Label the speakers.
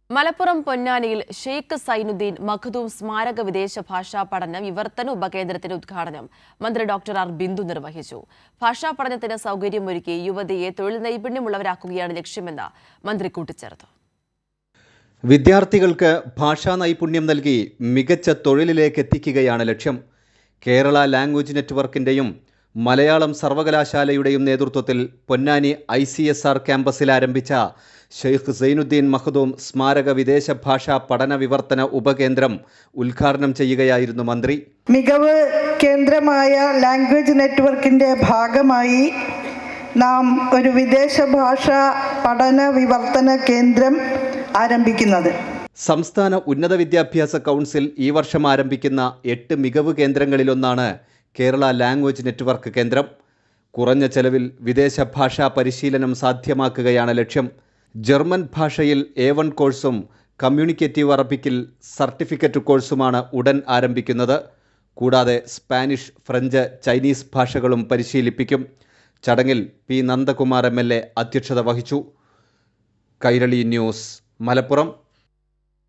Speaker 1: മലപ്പുറം പൊന്നാനിയിൽ ഷെയ്ഖ് സൈനുദ്ദീൻ മഖ്ദൂം സ്മാരക വിദേശ ഭാഷാ പഠന വിവർത്തന ഉപകേന്ദ്രത്തിന്റെ ഉദ്ഘാടനം മന്ത്രി ഡോക്ടർ ആർ ബിന്ദു നിർവഹിച്ചു. ഭാഷാ പഠനത്തിന് സൗകര്യമൊരുക്കി യുവതിയെ തൊഴിൽ നൈപുണ്യമുള്ളവരാക്കുകയാണ് ലക്ഷ്യമെന്ന് മന്ത്രി കൂട്ടിച്ചേർത്തു.
Speaker 2: വിദ്യാർത്ഥികൾക്ക് ഭാഷാ നൈപുണ്യം നൽകി മികച്ച തൊഴിലിലേക്ക് എത്തിക്കുകയാണ് ലക്ഷ്യം. കേരള ലാംഗ്വേജ് നെറ്റ്വർക്കിന്റെയും മലയാളം സർവകലാശാലയുടെയും നേതൃത്വത്തിൽ പൊന്നാനി ICSR ക്യാമ്പസിൽ ആരംഭിച്ച ഷെയ്ഖ് സൈനുദ്ദീൻ മഖ്ദൂം സ്മാരക വിദേശ ഭാഷാ പഠന വിവർത്തന ഉപകേന്ദ്രം ഉദ്ഘാടനം ചെയ്യുകയായിരുന്നു മന്ത്രി.
Speaker 3: മികവ് കേന്ദ്രമായ ലാംഗ്വേജ് നെറ്റ്വർക്കിന്റെ ഭാഗമായി നാം ഒരു വിദേശ ഭാഷാ പഠന വിവർത്തന കേന്ദ്രം ആരംഭിക്കുന്നത്.
Speaker 2: സംസ്ഥാന ഉന്നത വിദ്യാഭ്യാസ കൗൺസിൽ ഈ വർഷം ആരംഭിക്കുന്ന 8 മികവ് കേന്ദ്രങ്ങളിലൊന്നാണ് കേരള ലാംഗ്വേജ് നെറ്റ്വർക്ക് കേന്ദ്രം. കുറഞ്ഞ ചെലവിൽ വിദേശ ഭാഷാ പരിശീലനം സാധ്യമാക്കുകയാണ് ലക്ഷ്യം. ജർമ്മൻ ഭാഷയിൽ A1 കോഴ്സും കമ്മ്യൂണിക്കേറ്റീവ് അറബിക്കിൽ സർട്ടിഫിക്കറ്റ് കോഴ്സുമാണ് ഉടൻ ആരംഭിക്കുന്നത്. കൂടാതെ സ്പാനിഷ്, ഫ്രഞ്ച്, ചൈനീസ് ഭാഷകളും പരിശീലിപ്പിക്കും. ചടങ്ങിൽ P. നന്ദകുമാർ MLA അധ്യക്ഷത വഹിച്ചു. കൈരളി ന്യൂസ്, മലപ്പുറം.